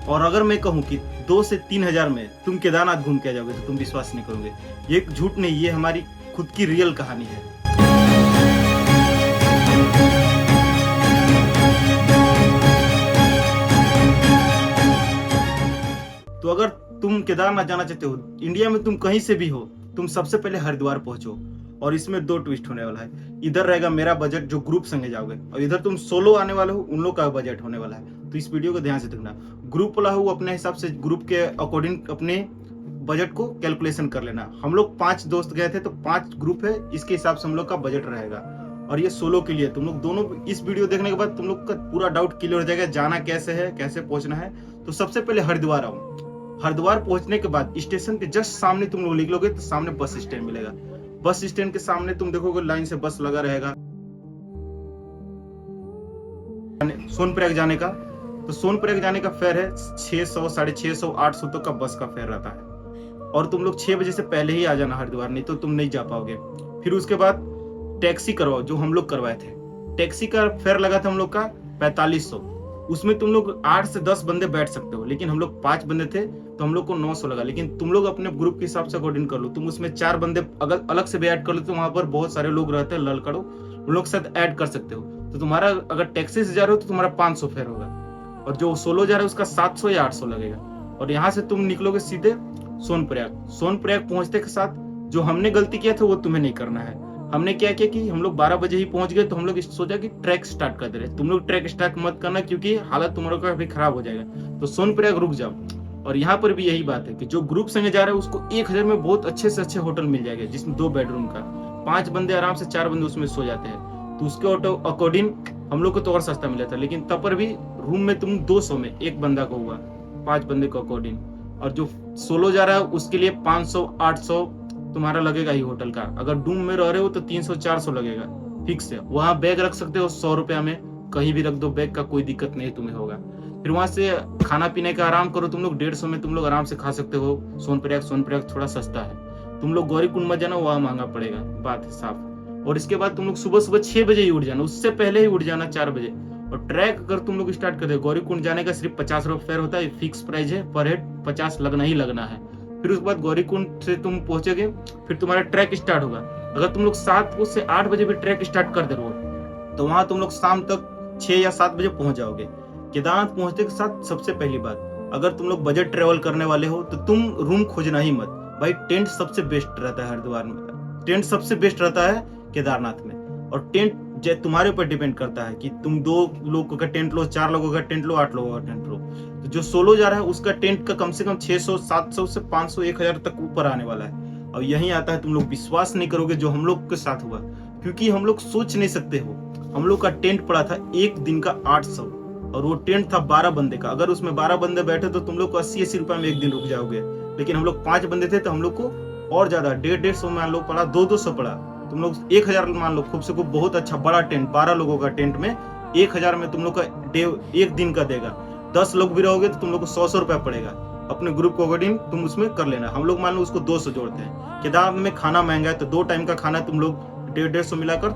और अगर मैं कहूँ कि 2 से 3 हज़ार में तुम केदारनाथ घूम के आ जाओगे तो तुम विश्वास नहीं करोगे। ये एक झूठ नहीं, ये हमारी खुद की रियल कहानी है। तो अगर तुम केदारनाथ जाना चाहते हो, इंडिया में तुम कहीं से भी हो, तुम सबसे पहले हरिद्वार पहुंचो। और इसमें 2 ट्विस्ट होने वाला है। इधर रहेगा मेरा बजट जो ग्रुप संगे जाओगे, और इधर तुम सोलो आने वाले हो, उन लोग का बजट होने वाला है। तो इस वीडियो को ध्यान से देखना। ग्रुप वाला हो अपने हिसाब से ग्रुप के अकॉर्डिंग अपने बजट को कैलकुलेशन कर लेना। हम लोग 5 दोस्त गए थे, तो 5 ग्रुप है, इसके हिसाब से हम लोग का बजट रहेगा। और ये सोलो के लिए तुम लोग दोनों, इस वीडियो देखने के बाद तुम लोग का पूरा डाउट क्लियर हो जाएगा, जाना कैसे है, कैसे पहुंचना है। तो सबसे पहले हरिद्वार आओ। हरिद्वार पहुंचने के बाद स्टेशन के जस्ट सामने तुम लोग निकलोगे तो सामने बस स्टैंड मिलेगा। बस स्टैंड के सामने तुम देखोगे लाइन से बस लगा रहेगा सोनप्रयाग जाने का। तो सोनप्रयाग जाने का फेयर है 600, 650, 800 तक का बस का फेयर रहता है। और तुम लोग 6 बजे से पहले ही आ जाना हरिद्वार, नहीं तो तुम नहीं जा पाओगे। फिर उसके बाद टैक्सी करवाओ, जो हम लोग करवाए थे। टैक्सी का फेयर लगा था हम लोग का 4500। उसमें तुम लोग 8 से 10 बंदे बैठ सकते हो, लेकिन हम लोग 5 बंदे थे तो हम लोग को 900 लगा। लेकिन तुम लोग अपने ग्रुप के हिसाब से अकॉर्डिंग कर लो। तुम उसमें 4 बंदे अगर अलग से भी ऐड कर लो, तो वहां पर बहुत सारे लोग रहते हैं लड़कड़ो, उन लोग के साथ ऐड कर सकते हो। तो तुम्हारा अगर टैक्सी से जा रहे हो तो तुम्हारा 500 फेयर होगा, और जो सोलो जा रहा है उसका 700 या 800 लगेगा। और यहाँ से तुम निकलोगे सीधे सोनप्रयाग। सोनप्रयाग पहुंचते के साथ जो हमने गलती किया था वो तुम्हें नहीं करना है। हमने क्या किया कि हम लोग 12 बजे ही पहुंच गए, तो हम लोग सोचा कि ट्रैक स्टार्ट कर दे रहे। तुम लोग ट्रैक स्टार्ट मत करना, क्योंकि हालत तुम्हारा का भी खराब हो जाएगा। तो सोनप्रयाग रुक जाओ। और यहाँ पर भी यही बात है कि जो ग्रुप संगे जा रहे हैं उसको 1000 में बहुत अच्छे से अच्छे होटल मिल जाएगा, जिसमें 2 बेडरूम का। 5 बंदे आराम से 4 बंदे उसमें सो जाते हैं। तो उसके अकॉर्डिंग हम लोग को तो और सस्ता मिला था, लेकिन तब पर भी रूम में तुम 200 में एक बंदा को हुआ, 5 बंदे को अकॉर्डिंग। और जो सोलो जा रहा है उसके लिए 500, 800 तुम्हारा लगेगा ही होटल का। अगर डूम में रह रहे हो तो 300, 400 लगेगा फिक्स है। वहां बैग रख सकते हो 100 रुपया में, कहीं भी रख दो बैग का, कोई दिक्कत नहीं तुम्हें होगा। फिर वहां से खाना पीने का आराम करो तुम लोग, 150 में तुम लोग आराम से खा सकते हो। सोनप्रयाग थोड़ा सस्ता है। तुम लोग गौरीकुंड मत जाना, वहां महंगा पड़ेगा, बात है साफ। और इसके बाद तुम लोग सुबह 6 बजे ही उठ जाना, उससे पहले ही उठ जाना 4 बजे। और ट्रैक अगर तुम लोग स्टार्ट कर दे, गौरीकुंड जाने का सिर्फ 50 रुपये फेयर होता है, फिक्स प्राइस है, पर हेड 50 लगना ही लगना है। फिर उसके बाद गौरीकुंड से तुम पहुंचोगे, फिर तुम्हारा ट्रैक स्टार्ट होगा। अगर तुम लोग 7 से 8 बजे भी ट्रैक स्टार्ट कर दे रहे हो, तो वहां तुम लोग शाम तक 6 या 7 बजे पहुंच जाओगे। केदारनाथ पहुंचने के साथ सबसे पहली बात, अगर तुम लोग बजट ट्रेवल करने वाले हो तो तुम रूम खोजना ही मत भाई। टेंट सबसे बेस्ट रहता है हरिद्वार में, टेंट सबसे बेस्ट रहता है केदारनाथ में। और टेंट तुम्हारे ऊपर डिपेंड करता है कि तुम 2 लोगों का टेंट लो, 4 लोगों का टेंट लो, 8 लोगों का टेंट लो। तो जो सोलो जा रहा है उसका टेंट का कम से कम 600, 700 से 500, 1000 तक ऊपर आने वाला है। और यही आता है, तुम लोग विश्वास नहीं करोगे जो हम लोग के साथ हुआ, क्योंकि हम लोग सोच नहीं सकते हो। हम लोग का टेंट पड़ा था एक दिन का 800, और वो टेंट था 12 बंदे का। अगर उसमें 12 बंदे बैठे तो तुम लोग को 80-80 रुपए में एक दिन रुक जाओगे। लेकिन हम लोग 5 बंदे थे तो हम लोग को और ज्यादा 150 मान लो पड़ा, 200 पड़ा। तुम लोग 1000 मान लो, खूब से खूब बहुत अच्छा बड़ा टेंट, 12 लोगों का टेंट में 1000 में तुम लोग का एक दिन का देगा। 10 लोग भी रहोगे तो तुम लोग को 100 रुपया पड़ेगा। अपने ग्रुप को अकॉर्डिंग तुम उसमें कर लेना। हम लोग मान लो उसको 200 जोड़ते हैं। केदारनाथ में खाना महंगा है, तो 2 टाइम का खाना तुम लोग 150 मिलाकर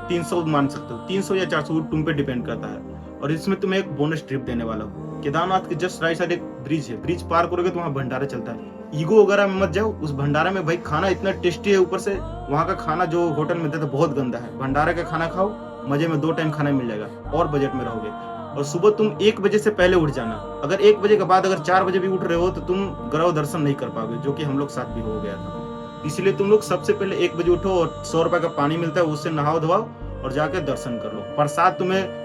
300 मान सकते हो। 300 या 400 तुम पे डिपेंड करता है। और इसमें तुम्हें एक बोनस ट्रिप देने वाला हूँ। केदारनाथ के जस्ट राइट साइड एक ब्रिज है, ब्रिज पार करोगे तो वहाँ भंडारा चलता है। ईगो वगैरह में मत जाओ, उस भंडारा में भाई खाना इतना टेस्टी है, ऊपर से वहाँ का खाना जो होटल में देता है बहुत गंदा है। भंडारा का खाना खाओ, मजे में 2 टाइम खाना मिल जाएगा और बजट में रहोगे। और सुबह तुम 1 बजे से पहले उठ जाना। अगर 1 बजे के बाद अगर 4 बजे भी उठ रहे हो तो तुम ग्रह दर्शन नहीं कर पाओगे, जो कि हम लोग साथ भी हो गया था। इसलिए तुम लोग सबसे पहले 1 बजे उठो, और 100 रुपए का पानी मिलता है, उससे नहाओ धोवाओ और जाकर दर्शन कर लो। प्रसाद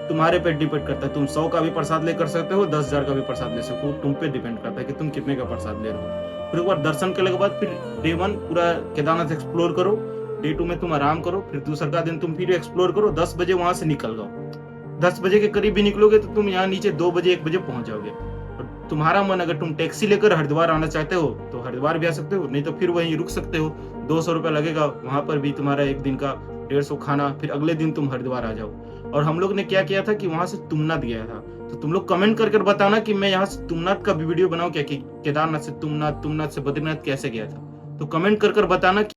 तुम्हारे पे डिपेंड करता है। तुम 100 का भी प्रसाद लेकर सकते हो, 10,000 का भी प्रसाद ले सकते हो, तुम पे डिपेंड करता है कि तुम कितने का प्रसाद ले रहे हो। फिर एक बार दर्शन करने के बाद फिर डे 1 पूरा केदारनाथ एक्सप्लोर करो, डे 2 में तुम आराम करो, फिर दूसरा दिन तुम फिर एक्सप्लोर करो। 10 बजे वहां से निकल जाओ। 10 बजे के करीब भी निकलोगे तो तुम यहाँ नीचे 2 बजे 1 बजे पहुंच जाओगे। और तुम्हारा मन, अगर तुम टैक्सी लेकर हरिद्वार आना चाहते हो तो हरिद्वार भी आ सकते हो, नहीं तो फिर वहीं रुक सकते हो। 200 रुपया लगेगा, वहां पर भी तुम्हारा एक दिन का 150 खाना, फिर अगले दिन तुम हरिद्वार आ जाओ। और हम लोग ने क्या किया था कि वहां से तुंगनाथ गया था। तो तुम लोग कमेंट करके बताना कि मैं यहाँ से तुंगनाथ का भी वीडियो बनाऊं क्या, कि केदारनाथ से तुंगनाथ, तुंगनाथ से बद्रीनाथ कैसे गया था। तो कमेंट कर बताना।